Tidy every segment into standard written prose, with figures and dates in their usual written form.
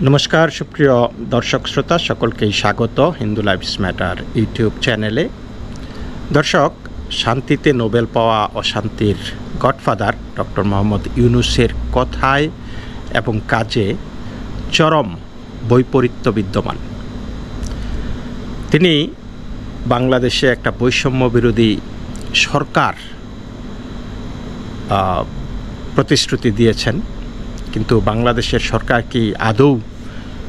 নমস্কার সুপ্রিয় দর্শক শ্রোতা সকলকেই স্বাগত হিন্দু লাইভস ম্যাটার ইউটিউব চ্যানেলে। দর্শক, শান্তিতে নোবেল পাওয়া অশান্তির গডফাদার ডক্টর মোহাম্মদ ইউনূসের কথায় এবং কাজে চরম বৈপরীত্য বিদ্যমান। তিনি বাংলাদেশে একটা বৈষম্য বিরোধী সরকার প্রতিশ্রুতি দিয়েছেন, কিন্তু বাংলাদেশের সরকার কি আদৌ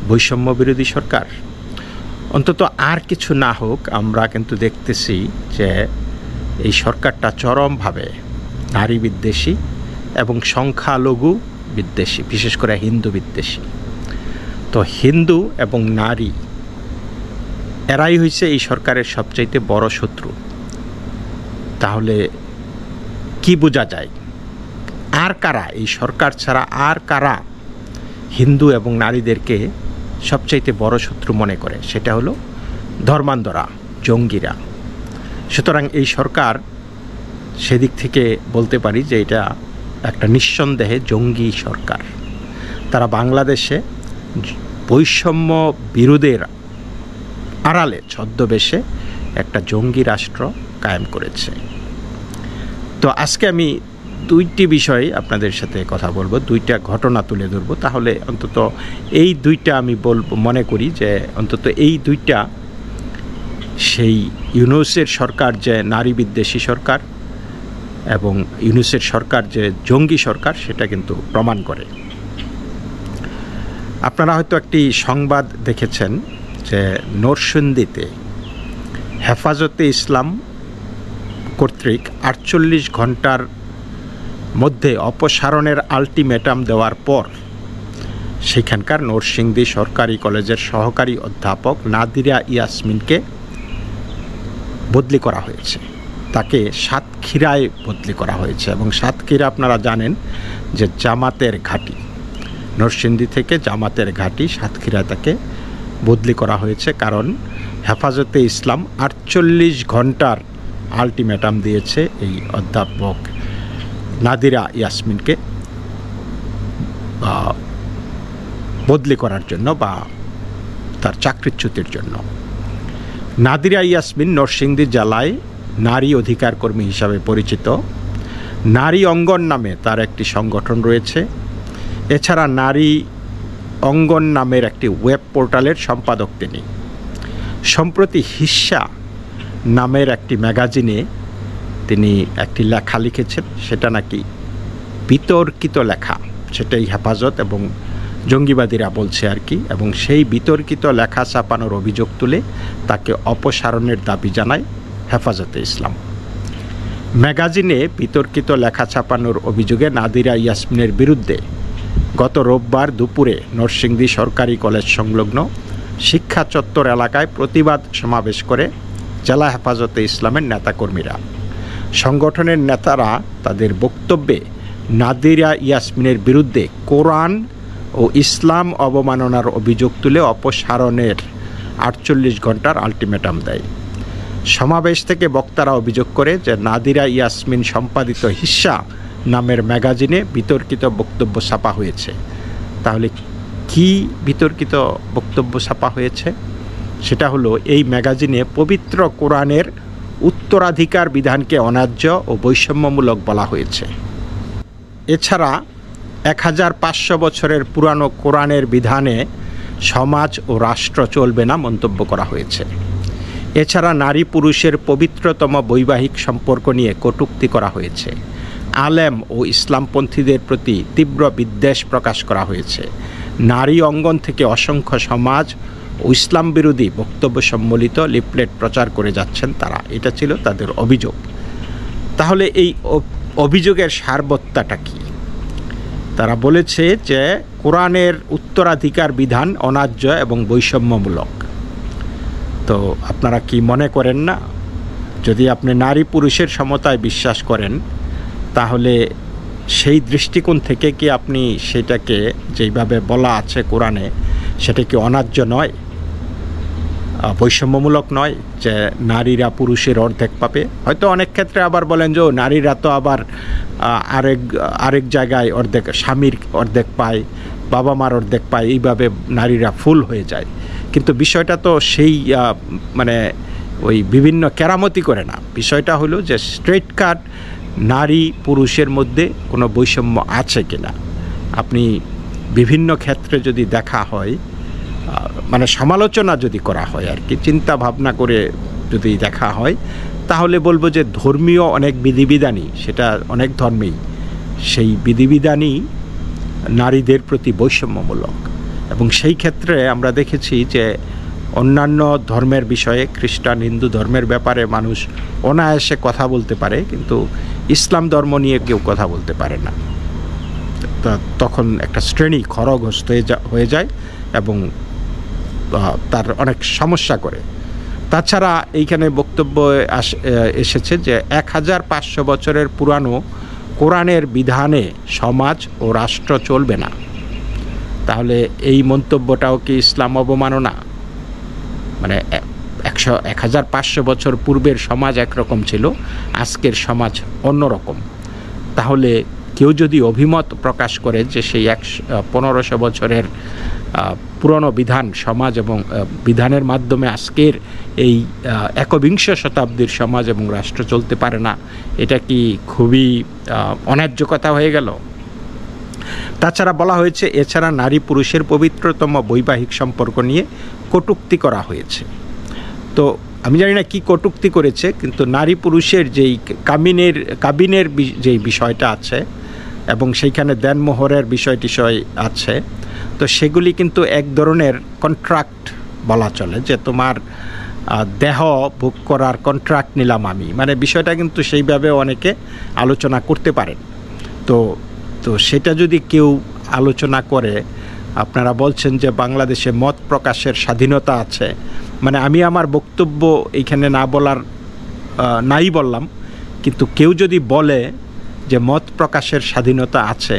বৈষম্য বিরোধী সরকার? অন্তত আর কিছু না হোক, আমরা কিন্তু দেখতেছি যে এই সরকারটা চরমভাবে নারী বিদ্বেষী এবং সংখ্যালঘু বিদ্বেষী, বিশেষ করে হিন্দু বিদ্বেষী। তো হিন্দু এবং নারী এরাই হয়েছে এই সরকারের সবচাইতে বড় শত্রু। তাহলে কি বোঝা যায়? আর কারা এই সরকার ছাড়া আর কারা হিন্দু এবং নারীদেরকে সবচাইতে বড় শত্রু মনে করে? সেটা হলো ধর্মান্ধরা, জঙ্গিরা। সুতরাং এই সরকার সেদিক থেকে বলতে পারি যে এটা একটা নিঃসন্দেহে জঙ্গি সরকার। তারা বাংলাদেশে বৈষম্য বিরোধের আড়ালে ছদ্মবেশে একটা জঙ্গি রাষ্ট্র কায়েম করেছে। তো আজকে আমি দুইটি বিষয়ে আপনাদের সাথে কথা বলবো, দুইটা ঘটনা তুলে ধরবো। তাহলে অন্তত এই দুইটা আমি মনে করি যে অন্তত এই দুইটা সেই ইউনূসের সরকার যে নারী বিদ্বেষী সরকার এবং ইউনূসের সরকার যে জঙ্গি সরকার, সেটা কিন্তু প্রমাণ করে। আপনারা হয়তো একটি সংবাদ দেখেছেন যে নরসিংদীতে হেফাজতে ইসলাম কর্তৃক 48 ঘন্টার মধ্যে অপসারণের আলটিমেটাম দেওয়ার পর সেখানকার নরসিংদী সরকারি কলেজের সহকারী অধ্যাপক নাদিরা ইয়াসমিনকে বদলি করা হয়েছে। তাকে সাতক্ষীরায় বদলি করা হয়েছে, এবং সাতক্ষীরা আপনারা জানেন যে জামাতের ঘাঁটি। নরসিংদী থেকে জামাতের ঘাঁটি সাতক্ষীরায় তাকে বদলি করা হয়েছে, কারণ হেফাজতে ইসলাম 48 ঘন্টার আলটিমেটাম দিয়েছে এই অধ্যাপক নাদিরা ইয়াসমিনকে বদলি করার জন্য বা তার চাকরিচ্যুতির জন্য। নাদিরা ইয়াসমিন নরসিংদী জেলায় নারী অধিকার কর্মী হিসাবে পরিচিত। নারী অঙ্গন নামে তার একটি সংগঠন রয়েছে। এছাড়া নারী অঙ্গন নামের একটি ওয়েব পোর্টালের সম্পাদক তিনি। সম্প্রতি হিস্সা নামের একটি ম্যাগাজিনে তিনি একটি লেখা লিখেছেন, সেটা নাকি বিতর্কিত লেখা, সেটাই হেফাজত এবং জঙ্গিবাদীরা বলছে আর কি। এবং সেই বিতর্কিত লেখা ছাপানোর অভিযোগ তুলে তাকে অপসারণের দাবি জানায় হেফাজতে ইসলাম। ম্যাগাজিনে বিতর্কিত লেখা ছাপানোর অভিযোগে নাদিরা ইয়াসমিনের বিরুদ্ধে গত রোববার দুপুরে নরসিংদী সরকারি কলেজ সংলগ্ন শিক্ষা চত্বর এলাকায় প্রতিবাদ সমাবেশ করে জেলা হেফাজতে ইসলামের নেতাকর্মীরা। সংগঠনের নেতারা তাদের বক্তব্যে নাদিরা ইয়াসমিনের বিরুদ্ধে কোরআন ও ইসলাম অবমাননার অভিযোগ তুলে অপসারণের 48 ঘন্টার আলটিমেটাম দেয়। সমাবেশ থেকে বক্তারা অভিযোগ করে যে নাদিরা ইয়াসমিন সম্পাদিত হিস্সা নামের ম্যাগাজিনে বিতর্কিত বক্তব্য ছাপা হয়েছে। তাহলে কি বিতর্কিত বক্তব্য ছাপা হয়েছে? সেটা হলো এই ম্যাগাজিনে পবিত্র কোরআনের উত্তরাধিকার বিধানকে অন্যায্য ও বৈষম্যমূলক বলা হয়েছে। এছাড়া 1500 বছরের পুরানো কোরআনের বিধানে সমাজ ও রাষ্ট্র চলবে না মন্তব্য করা হয়েছে। এছাড়া নারী পুরুষের পবিত্রতম বৈবাহিক সম্পর্ক নিয়ে কটূক্তি করা হয়েছে। আলেম ও ইসলামপন্থীদের প্রতি তীব্র বিদ্বেষ প্রকাশ করা হয়েছে। নারী অঙ্গন থেকে অসংখ্য সমাজ ও ইসলাম বিরোধী বক্তব্য সম্বলিত লিফলেট প্রচার করে যাচ্ছেন তারা। এটা ছিল তাদের অভিযোগ। তাহলে এই অভিযোগের সারবত্তাটা কি? তারা বলেছে যে কোরআনের উত্তরাধিকার বিধান অন্যায্য এবং বৈষম্যমূলক। তো আপনারা কি মনে করেন না, যদি আপনি নারী পুরুষের সমতায় বিশ্বাস করেন, তাহলে সেই দৃষ্টিকোণ থেকে কি আপনি সেটাকে যেইভাবে বলা আছে কোরআনে, সেটা কি অন্যায্য নয়? বৈষম্যমূলক নয় যে নারীরা পুরুষের অর্ধেক পাবে। হয়তো অনেক ক্ষেত্রে আবার বলেন যে নারীরা তো আবার আরেক জায়গায় অর্ধেক, স্বামীর অর্ধেক পায়, বাবা মার অর্ধেক পায়, এইভাবে নারীরা ফুল হয়ে যায়। কিন্তু বিষয়টা তো সেই মানে ওই বিভিন্ন কেরামতি করে না। বিষয়টা হলো যে স্ট্রেট কাট নারী পুরুষের মধ্যে কোনো বৈষম্য আছে কিনা। আপনি বিভিন্ন ক্ষেত্রে যদি দেখা হয়, মানে সমালোচনা যদি করা হয় আর কি, চিন্তা ভাবনা করে যদি দেখা হয়, তাহলে বলবো যে ধর্মীয় অনেক বিধিবিধানই, সেটা অনেক ধর্মেই সেই বিধিবিধানই নারীদের প্রতি বৈষম্যমূলক। এবং সেই ক্ষেত্রে আমরা দেখেছি যে অন্যান্য ধর্মের বিষয়ে, খ্রিস্টান হিন্দু ধর্মের ব্যাপারে মানুষ অনায়াসে কথা বলতে পারে, কিন্তু ইসলাম ধর্ম নিয়ে কেউ কথা বলতে পারে না। তখন একটা শ্রেণী খড়গহস্ত হয়ে যায় এবং তার অনেক সমস্যা করে। তাছাড়া এইখানে বক্তব্য এসেছে যে 1500 বছরের পুরানো কোরআনের বিধানে সমাজ ও রাষ্ট্র চলবে না। তাহলে এই মন্তব্যটাও কি ইসলাম অবমাননা? মানে 1500 বছর পূর্বের সমাজ একরকম ছিল, আজকের সমাজ অন্যরকম। তাহলে কেউ যদি অভিমত প্রকাশ করে যে সেই 1500 বছরের পুরনো বিধান, সমাজ এবং বিধানের মাধ্যমে আজকের এই 21 শতাব্দীর সমাজ এবং রাষ্ট্র চলতে পারে না, এটা কি খুবই অন্যায্য কথা হয়ে গেল? তাছাড়া বলা হয়েছে এছাড়া নারী পুরুষের পবিত্রতম বৈবাহিক সম্পর্ক নিয়ে কটূক্তি করা হয়েছে। তো আমি জানি না কি কটূক্তি করেছে, কিন্তু নারী পুরুষের যেই কাবিনের যেই বিষয়টা আছে এবং সেইখানে দেনমোহরের বিষয় আছে, তো সেগুলি কিন্তু এক ধরনের কন্ট্রাক্ট বলা চলে, যে তোমার দেহ ভোগ করার কন্ট্রাক্ট নিলাম আমি, মানে বিষয়টা কিন্তু সেইভাবে অনেকে আলোচনা করতে পারেন। তো সেটা যদি কেউ আলোচনা করে, আপনারা বলছেন যে বাংলাদেশে মত প্রকাশের স্বাধীনতা আছে, মানে আমি আমার বক্তব্য এইখানে নাই বললাম, কিন্তু কেউ যদি বলে যে মত প্রকাশের স্বাধীনতা আছে,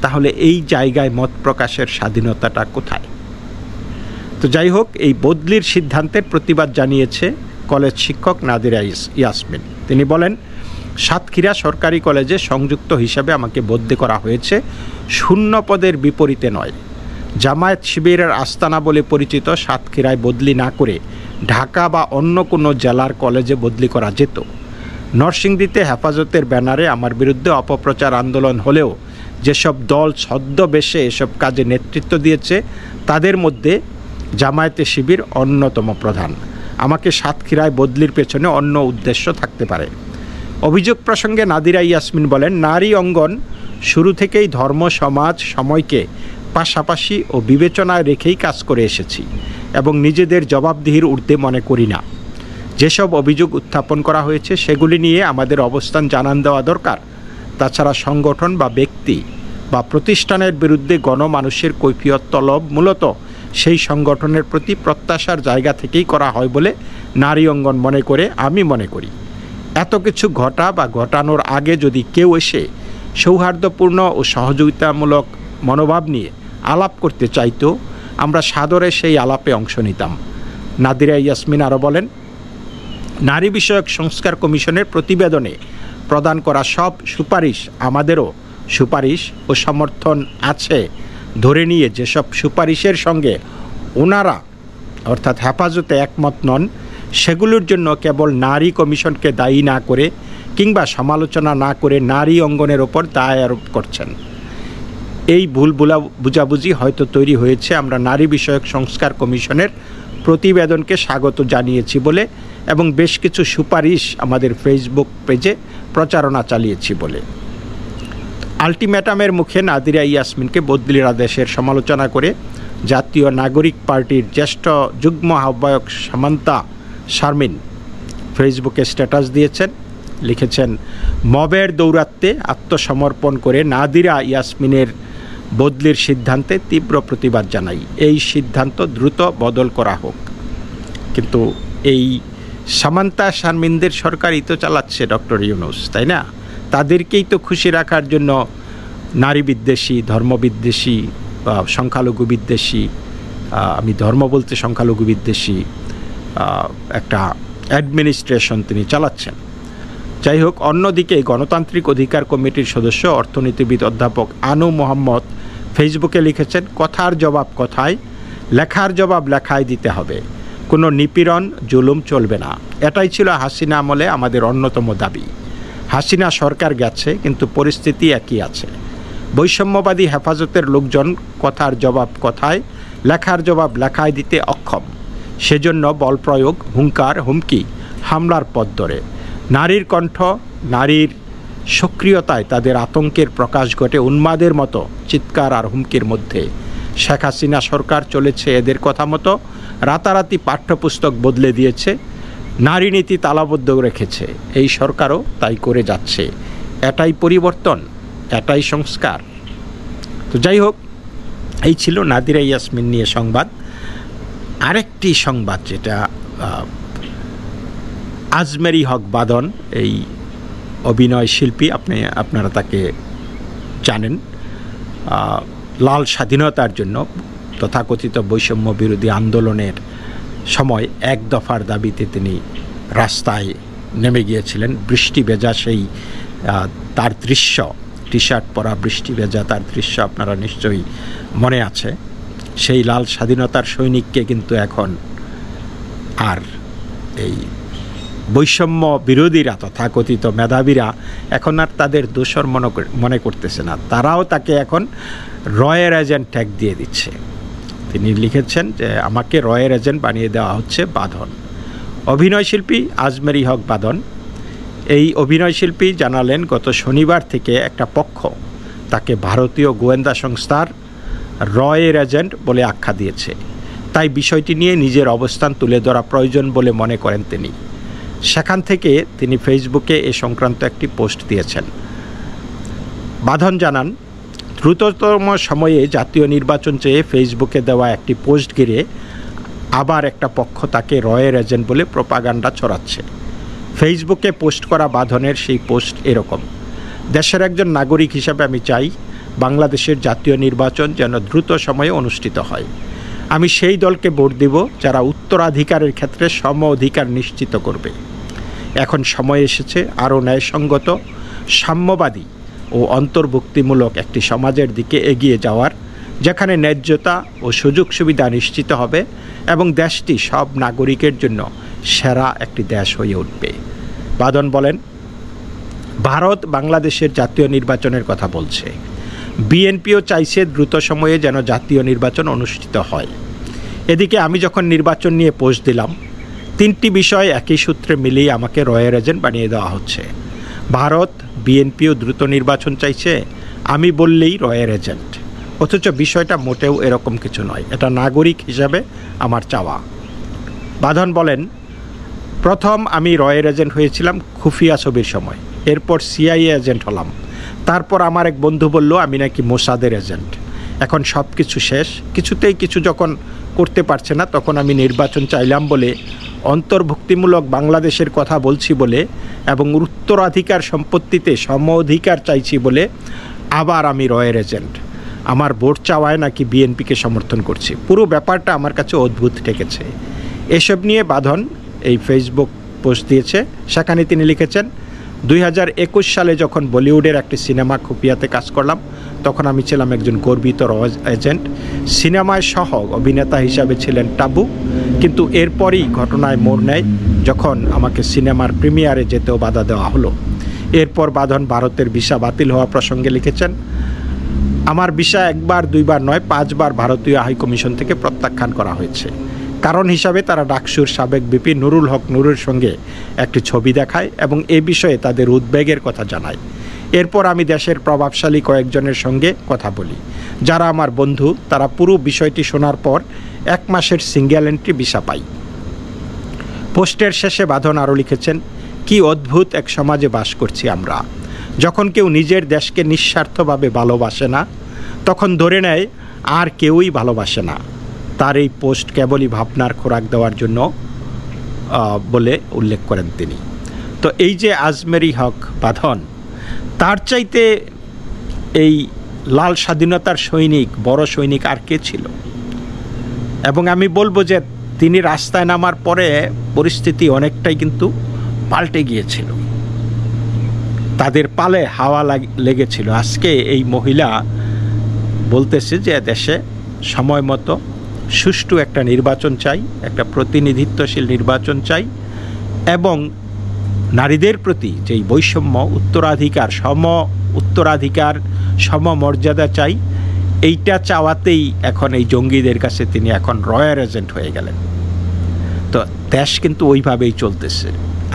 তাহলে এই জায়গায় মত প্রকাশের স্বাধীনতাটা কোথায়? তো যাই হোক, এই বদলির সিদ্ধান্তের প্রতিবাদ জানিয়েছে কলেজ শিক্ষক নাদিরা ইয়াসমিন। তিনি বলেন, সাতক্ষীরা সরকারি কলেজে সংযুক্ত হিসাবে আমাকে বদলি করা হয়েছে, শূন্য পদের বিপরীতে নয়। জামায়াত শিবিরের আস্তানা বলে পরিচিত সাতক্ষীরায় বদলি না করে ঢাকা বা অন্য কোনো জেলার কলেজে বদলি করা যেত। নরসিংদীতে হেফাজতের ব্যানারে আমার বিরুদ্ধে অপপ্রচার আন্দোলন হলেও যেসব দল ছদ্মবেশে এসব কাজে নেতৃত্ব দিয়েছে, তাদের মধ্যে জামায়াতে শিবির অন্যতম প্রধান। আমাকে সাতক্ষীরায় বদলির পেছনে অন্য উদ্দেশ্য থাকতে পারে। অভিযোগ প্রসঙ্গে নাদিরা ইয়াসমিন বলেন, নারী অঙ্গন শুরু থেকেই ধর্ম, সমাজ, সময়কে পাশাপাশি ও বিবেচনায় রেখেই কাজ করে এসেছি এবং নিজেদের জবাবদিহির ঊর্ধ্বে মনে করি না। যেসব অভিযোগ উত্থাপন করা হয়েছে সেগুলি নিয়ে আমাদের অবস্থান জানান দেওয়া দরকার। তাছাড়া সংগঠন বা ব্যক্তি বা প্রতিষ্ঠানের বিরুদ্ধে গণমানুষের কৈফিয়ত তলব মূলত সেই সংগঠনের প্রতি প্রত্যাশার জায়গা থেকেই করা হয় বলে নারী অঙ্গন মনে করে, আমি মনে করি। এত কিছু ঘটা বা ঘটানোর আগে যদি কেউ এসে সৌহার্দ্যপূর্ণ ও সহযোগিতামূলক মনোভাব নিয়ে আলাপ করতে চাইতো, আমরা সাদরে সেই আলাপে অংশ নিতাম। নাদিরা ইয়াসমিন আরও বলেন, নারী বিষয়ক সংস্কার কমিশনের প্রতিবেদনে প্রদান করা সব সুপারিশ আমাদেরও সুপারিশ ও সমর্থন আছে ধরে নিয়ে যেসব সুপারিশের সঙ্গে ওনারা অর্থাৎ হেফাজতে একমত নন, সেগুলোর জন্য কেবল নারী কমিশনকে দায়ী না করে কিংবা সমালোচনা না করে নারী অঙ্গনের ওপর দায় আরোপ করছেন। এই ভুল বুঝাবুঝি হয়তো তৈরি হয়েছে। আমরা নারী বিষয়ক সংস্কার কমিশনের প্রতিবেদনকে স্বাগত জানিয়েছি বলে এবং বেশ কিছু সুপারিশ আমাদের ফেসবুক পেজে প্রচারণা চালিয়েছি বলে। আলটিমেটামের মুখে নাদিরা ইয়াসমিনকে বদলির আদেশের সমালোচনা করে জাতীয় নাগরিক পার্টির জ্যেষ্ঠ যুগ্ম আহ্বায়ক সামান্তা শারমিন ফেসবুকে স্ট্যাটাস দিয়েছেন, লিখেছেন, মবের দৌরাত্ম্যে আত্মসমর্পণ করে নাদিরা ইয়াসমিনের বদলির সিদ্ধান্তে তীব্র প্রতিবাদ জানাই। এই সিদ্ধান্ত দ্রুত বদল করা হোক। কিন্তু এই সামান্তা শারমিনদের সরকারই তো চালাচ্ছে ডক্টর ইউনূস, তাই না? তাদেরকেই তো খুশি রাখার জন্য নারী বিদ্বেষী, ধর্মবিদ্বেষী বা সংখ্যালঘু বিদ্বেষী, আমি ধর্ম বলতে সংখ্যালঘু বিদ্বেষী একটা অ্যাডমিনিস্ট্রেশন তিনি চালাচ্ছেন। যাই হোক, অন্যদিকে গণতান্ত্রিক অধিকার কমিটির সদস্য অর্থনীতিবিদ অধ্যাপক আনু মোহাম্মদ ফেসবুকে লিখেছেন, কথার জবাব কথায়, লেখার জবাব লেখায় দিতে হবে, কোনো নিপীড়ন জুলুম চলবে না। এটাই ছিল হাসিনা আমলে আমাদের অন্যতম দাবি। হাসিনা সরকার গেছে, কিন্তু পরিস্থিতি একই আছে। বৈষম্যবাদী হেফাজতের লোকজন কথার জবাব কথায়, লেখার জবাব লেখায় দিতে অক্ষম। সেজন্য বল প্রয়োগ, হুঙ্কার, হুমকি, হামলার পথ ধরে। নারীর কণ্ঠ, নারীর সক্রিয়তায় তাদের আতঙ্কের প্রকাশ ঘটে উন্মাদের মতো চিৎকার আর হুমকির মধ্যে। শেখ হাসিনা সরকার চলেছে এদের কথা মতো, রাতারাতি পাঠ্যপুস্তক বদলে দিয়েছে, নারী নীতি তালাবদ্ধ রেখেছে। এই সরকারও তাই করে যাচ্ছে। এটাই পরিবর্তন, এটাই সংস্কার। তো যাই হোক, এই ছিল নাদিরা ইয়াসমিন নিয়ে সংবাদ। আরেকটি সংবাদ, যেটা আজমেরি হক বাঁধন, এই অভিনয় শিল্পী, আপনারা তাকে জানেন। লাল স্বাধীনতার জন্য তথাকথিত বৈষম্য বিরোধী আন্দোলনের সময় এক দফার দাবিতে তিনি রাস্তায় নেমে গিয়েছিলেন। বৃষ্টি ভেজা সেই তার দৃশ্য, টি শার্ট পরা বৃষ্টি ভেজা তার দৃশ্য আপনারা নিশ্চয়ই মনে আছে। সেই লাল স্বাধীনতার সৈনিককে কিন্তু এখন আর এই বৈষম্য বিরোধীরা, তথাকথিত মেধাবীরা এখন আর তাদের দোষর মনে করতেছে না। তারাও তাকে এখন রয়ের এজেন্ট ট্যাগ দিয়ে দিচ্ছে। তিনি লিখেছেন যে আমাকে রয়ের এজেন্ট বানিয়ে দেওয়া হচ্ছে বাঁধন। অভিনয়শিল্পী আজমেরি হক বাঁধন, এই অভিনয়শিল্পী জানালেন গত শনিবার থেকে একটা পক্ষ তাকে ভারতীয় গোয়েন্দা সংস্থার রয়ের এজেন্ট বলে আখ্যা দিয়েছে। তাই বিষয়টি নিয়ে নিজের অবস্থান তুলে ধরা প্রয়োজন বলে মনে করেন তিনি। সেখান থেকে তিনি ফেসবুকে এ সংক্রান্ত একটি পোস্ট দিয়েছেন। বাঁধন জানান, দ্রুততম সময়ে জাতীয় নির্বাচন চেয়ে ফেসবুকে দেওয়া একটি পোস্ট ঘিরে আবার একটা পক্ষ তাকে রয়ের এজেন্ট বলে প্রোপাগান্ডা ছড়াচ্ছে। ফেসবুকে পোস্ট করা বাঁধনের সেই পোস্ট এরকম: দেশের একজন নাগরিক হিসাবে আমি চাই বাংলাদেশের জাতীয় নির্বাচন যেন দ্রুত সময়ে অনুষ্ঠিত হয়। আমি সেই দলকে ভোট দেব যারা উত্তরাধিকারের ক্ষেত্রে সম অধিকার নিশ্চিত করবে। এখন সময় এসেছে আরও ন্যায়সঙ্গত, সাম্যবাদী ও অন্তর্ভুক্তিমূলক একটি সমাজের দিকে এগিয়ে যাওয়ার, যেখানে ন্যায্যতা ও সুযোগ সুবিধা নিশ্চিত হবে এবং দেশটি সব নাগরিকের জন্য সেরা একটি দেশ হয়ে উঠবে। বাঁধন বলেন, ভারত বাংলাদেশের জাতীয় নির্বাচনের কথা বলছে। বিএনপিও চাইছে দ্রুত সময়ে যেন জাতীয় নির্বাচন অনুষ্ঠিত হয়। এদিকে আমি যখন নির্বাচন নিয়ে পোস্ট দিলাম, তিনটি বিষয় একই সূত্রে মিলিয়ে আমাকে রয়ের এজেন্ট বানিয়ে দেওয়া হচ্ছে। ভারত, বিএনপিও দ্রুত নির্বাচন চাইছে, আমি বললেই রয়ের এজেন্ট। অথচ বিষয়টা মোটেও এরকম কিছু নয়, এটা নাগরিক হিসাবে আমার চাওয়া। বাঁধন বলেন, প্রথম আমি রয়ের এজেন্ট হয়েছিলাম খুফিয়া ছবির সময়, এরপর সিআইএ এজেন্ট হলাম। তারপর আমার এক বন্ধু বলল আমি নাকি মোসাদের এজেন্ট। এখন সব কিছু শেষ, কিছুতেই কিছু যখন করতে পারছে না, তখন আমি নির্বাচন চাইলাম বলে, অন্তর্ভুক্তিমূলক বাংলাদেশের কথা বলছি বলে এবং উত্তরাধিকার সম্পত্তিতে সম অধিকার চাইছি বলে আবার আমি রয়ের এজেন্ট। আমার ভোট চাওয়ায় নাকি বিএনপিকে সমর্থন করছি। পুরো ব্যাপারটা আমার কাছে অদ্ভুত ঠেকেছে। এসব নিয়ে বাঁধন এই ফেসবুক পোস্ট দিয়েছে। সেখানে তিনি লিখেছেন, 2021 সালে যখন বলিউডের একটি সিনেমা খুফিয়াতে কাজ করলাম, তখন আমি ছিলাম একজন গর্বিত এজেন্ট। সিনেমায় সহ অভিনেতা হিসাবে ছিলেন টাবু, কিন্তু এরপরই ঘটনায় মোড় নেয় যখন আমাকে সিনেমার প্রিমিয়ারে যেতেও বাধা দেওয়া হলো। এরপর বাঁধন ভারতের ভিসা বাতিল হওয়া প্রসঙ্গে লিখেছেন, আমার ভিসা একবার দুইবার নয় 5 বার ভারতীয় হাইকমিশন থেকে প্রত্যাখ্যান করা হয়েছে। কারণ হিসাবে তারা ডাকসুর সাবেক বিপি নুরুল হক নুরের সঙ্গে একটি ছবি দেখায় এবং এ বিষয়ে তাদের উদ্বেগের কথা জানায়। এরপর আমি দেশের প্রভাবশালী কয়েকজনের সঙ্গে কথা বলি, যারা আমার বন্ধু। তারা পুরো বিষয়টি শোনার পর 1 মাসের সিঙ্গেল এন্ট্রি ভিসা পাই। পোস্টের শেষে বাঁধন আরও লিখেছেন, কি অদ্ভুত এক সমাজে বাস করছি আমরা। যখন কেউ নিজের দেশকে নিঃস্বার্থভাবে ভালোবাসে না, তখন ধরে নেয় আর কেউই ভালোবাসে না। তার এই পোস্ট কেবলই ভাবনার খোরাক দেওয়ার জন্য বলে উল্লেখ করেন তিনি। তো এই যে আজমেরি হক বাঁধন, তার চাইতে এই লাল স্বাধীনতার সৈনিক, বড় সৈনিক আর কে ছিল? এবং আমি বলবো যে তিনি রাস্তায় নামার পরে পরিস্থিতি অনেকটাই কিন্তু পাল্টে গিয়েছিল, তাদের পালে হাওয়া লেগেছিল। আজকে এই মহিলা বলতেছে যে দেশে সময় মতো সুষ্ঠু একটা নির্বাচন চাই, একটা প্রতিনিধিত্বশীল নির্বাচন চাই, এবং নারীদের প্রতি যেই বৈষম্য, উত্তরাধিকার সমমর্যাদা চাই, এইটা চাওয়াতেই এখন এই জঙ্গিদের কাছে তিনি এখন রয়্যাল এজেন্ট হয়ে গেলেন। তো দেশ কিন্তু ওইভাবেই চলতেছে,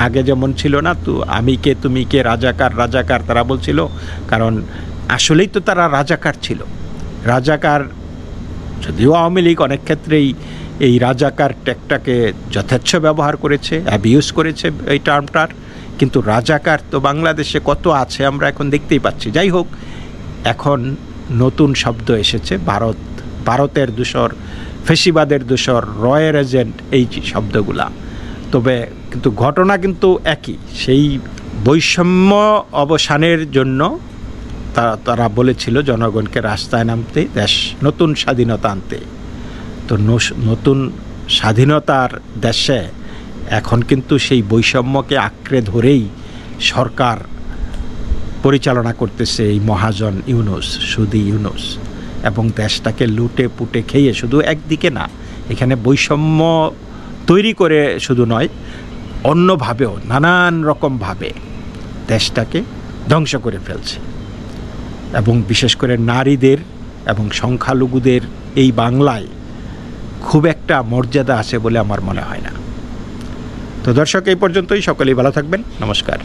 আগে যেমন ছিল না তো আমি কে তুমি কে, রাজাকার রাজাকার তারা বলছিল, কারণ আসলেই তো তারা রাজাকার ছিল। রাজাকার, যদিও আওয়ামী লীগ অনেক ক্ষেত্রেই এই রাজাকার ট্যাগটাকে যথেচ্ছ ব্যবহার করেছে, অ্যাবিউজ করেছে এই টার্মটার, কিন্তু রাজাকার তো বাংলাদেশে কত আছে আমরা এখন দেখতেই পাচ্ছি। যাই হোক, এখন নতুন শব্দ এসেছে, ভারতের দূষর, ফেসিবাদের দূষর, রয়্যাল এজেন্ট, এই শব্দগুলা। তবে কিন্তু ঘটনা কিন্তু একই, সেই বৈষম্য অবসানের জন্য তারা বলেছিল জনগণকে রাস্তায় নামতে, দেশ নতুন স্বাধীনতা আনতে। তো নতুন স্বাধীনতার দেশে এখন কিন্তু সেই বৈষম্যকে আঁকড়ে ধরেই সরকার পরিচালনা করতেছে এই মহাজন ইউনূস, সুদি ইউনূস, এবং দেশটাকে লুটে পুটে খেয়ে, শুধু একদিকে না, এখানে বৈষম্য তৈরি করে শুধু নয়, অন্যভাবেও নানান রকমভাবে দেশটাকে ধ্বংস করে ফেলছে। এবং বিশেষ করে নারীদের এবং সংখ্যালঘুদের এই বাংলায় খুব একটা মর্যাদা আছে বলে আমার মনে হয় না। তো দর্শক, এই পর্যন্তই। সকলেই ভালো থাকবেন। নমস্কার।